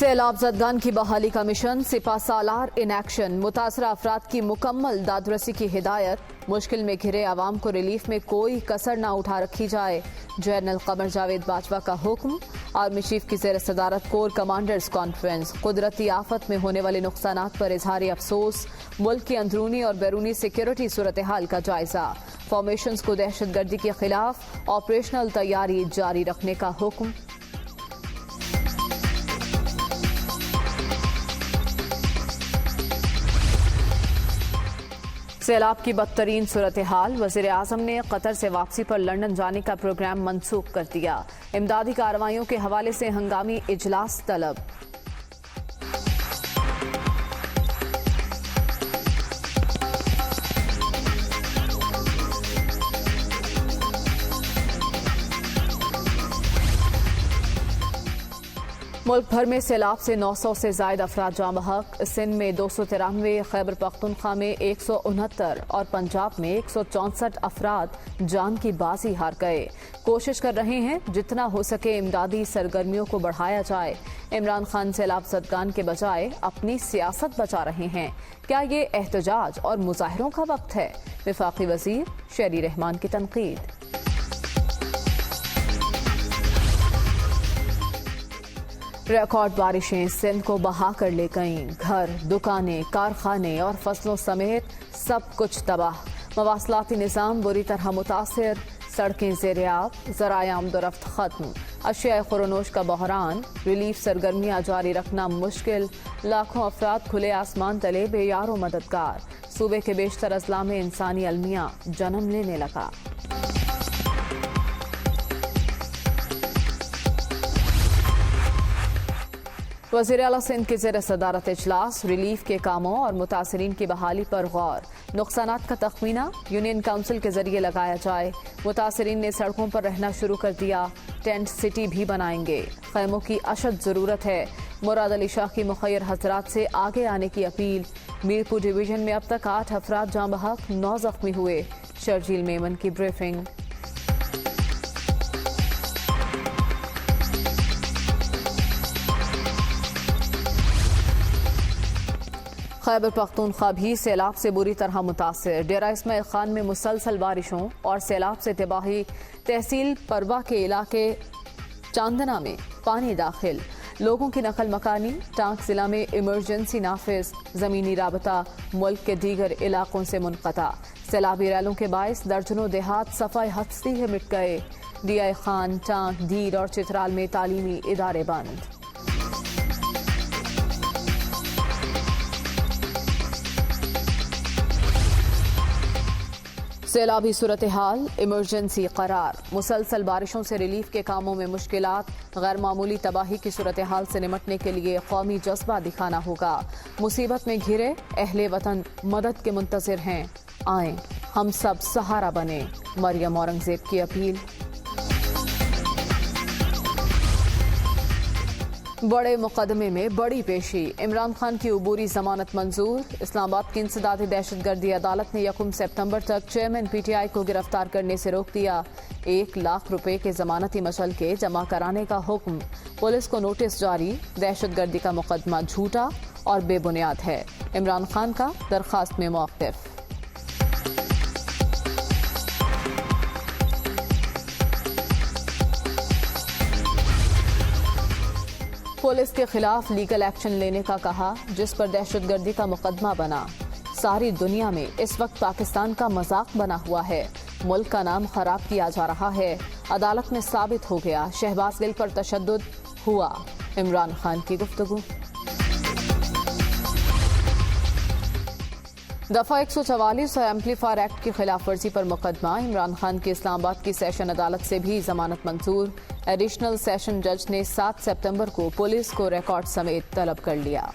سیلاب زدگان کی بحالی کا مشن سپہ سالار ان ایکشن، متاثرہ افراد کی مکمل دادرسی کی ہدایت، مشکل میں گھرے عوام کو ریلیف میں کوئی کسر نہ اٹھا رکھی جائے، جنرل قمر جاوید باجوہ کا حکم۔ آرمی چیف کی زیر صدارت کور کمانڈرز کانفرنس، قدرتی آفت میں ہونے والے نقصانات پر اظہار افسوس، ملک کی اندرونی اور بیرونی سیکیورٹی صورتحال کا جائزہ، فارمیشنز کو دہشت گردی کے خلاف آپریشنل تیاری جاری رکھنے کا حکم۔ سیلاب کی بدترین صورتحال، وزیر اعظم نے قطر سے واپسی پر لندن جانے کا پروگرام منسوخ کر دیا، امدادی کارروائیوں کے حوالے سے ہنگامی اجلاس طلب۔ ملک بھر میں سیلاب سے 900 سے زائد افراد جاں بحق، سندھ میں 293، خیبر پختونخوا میں 169 اور پنجاب میں 164 افراد جان کی بازی ہار گئے۔ کوشش کر رہے ہیں جتنا ہو سکے امدادی سرگرمیوں کو بڑھایا جائے۔ عمران خان سیلاب زدگان کے بجائے اپنی سیاست بچا رہے ہیں، کیا یہ احتجاج اور مظاہروں کا وقت ہے؟ وفاقی وزیر شیری رحمان کی تنقید۔ ریکارڈ بارشیں سندھ کو بہا کر لے گئیں، گھر، دکانیں، کارخانے اور فصلوں سمیت سب کچھ تباہ، مواصلاتی نظام بری طرح متاثر، سڑکیں زیر آب، ذرائع آمد و رفت ختم، اشیاء خورونوش کا بحران، ریلیف سرگرمیاں جاری رکھنا مشکل، لاکھوں افراد کھلے آسمان تلے بے یار و مددگار، صوبے کے بیشتر اضلاع میں انسانی المیہ جنم لینے لگا۔ وزیر اعلیٰ سندھ کی زیر صدارت اجلاس، ریلیف کے کاموں اور متاثرین کی بحالی پر غور، نقصانات کا تخمینہ یونین کونسل کے ذریعے لگایا جائے، متاثرین نے سڑکوں پر رہنا شروع کر دیا، ٹینٹ سٹی بھی بنائیں گے، خیموں کی اشد ضرورت ہے، مراد علی شاہ کی مخیر حضرات سے آگے آنے کی اپیل، میرپور ڈویژن میں اب تک 8 افراد جاں بحق، 9 زخمی ہوئے، شرجیل میمن کی بریفنگ۔ خیبر پختونخوا بھی سیلاب سے بری طرح متاثر، ڈیرہ اسماعیل خان میں مسلسل بارشوں اور سیلاب سے تباہی، تحصیل پروا کے علاقے چاندنا میں پانی داخل، لوگوں کی نقل مکانی، ٹانک ضلع میں ایمرجنسی نافذ، زمینی رابطہ ملک کے دیگر علاقوں سے منقطع، سیلابی ریلوں کے باعث درجنوں دیہات صفائے ہستی ہے مٹ گئے، ڈی آئی خان، ٹانک، دیر اور چترال میں تعلیمی ادارے بند۔ سیلابی صورتحال، ایمرجنسی قرار، مسلسل بارشوں سے ریلیف کے کاموں میں مشکلات، غیر معمولی تباہی کی صورتحال سے نمٹنے کے لیے قومی جذبہ دکھانا ہوگا، مصیبت میں گھرے اہل وطن مدد کے منتظر ہیں، آئیں ہم سب سہارا بنیں، مریم اورنگزیب کی اپیل۔ بڑے مقدمے میں بڑی پیشی، عمران خان کی عبوری ضمانت منظور، اسلام آباد کی انسدادی دہشت گردی عدالت نے 1 سپتمبر تک چیئرمین پی ٹی آئی کو گرفتار کرنے سے روک دیا، 1 لاکھ روپے کے ضمانتی مچل کے جمع کرانے کا حکم، پولیس کو نوٹس جاری، دہشت گردی کا مقدمہ جھوٹا اور بے بنیاد ہے، عمران خان کا درخواست میں موقف۔ پولیس کے خلاف لیگل ایکشن لینے کا کہا، جس پر دہشت گردی کا مقدمہ بنا، ساری دنیا میں اس وقت پاکستان کا مذاق بنا ہوا ہے، ملک کا نام خراب کیا جا رہا ہے، عدالت میں ثابت ہو گیا شہباز گل پر تشدد ہوا، عمران خان کی گفتگو۔ دفعہ 144 اور ایمپلیفائر ایکٹ کی خلاف ورزی پر مقدمہ، عمران خان کی اسلام آباد کی سیشن عدالت سے بھی ضمانت منظور، ایڈیشنل سیشن جج نے 7 سپتمبر کو پولیس کو ریکارڈ سمیت طلب کر لیا۔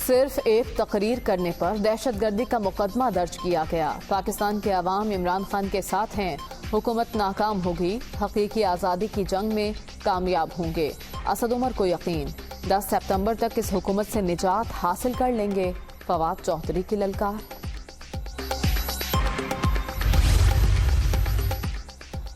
صرف ایک تقریر کرنے پر دہشت گردی کا مقدمہ درج کیا گیا، پاکستان کے عوام عمران خان کے ساتھ ہیں، حکومت ناکام ہوگی، حقیقی آزادی کی جنگ میں کامیاب ہوں گے، اسد عمر کو یقین، 10 سپتمبر تک اس حکومت سے نجات حاصل کر لیں گے، فواد چوہدری کی للکار۔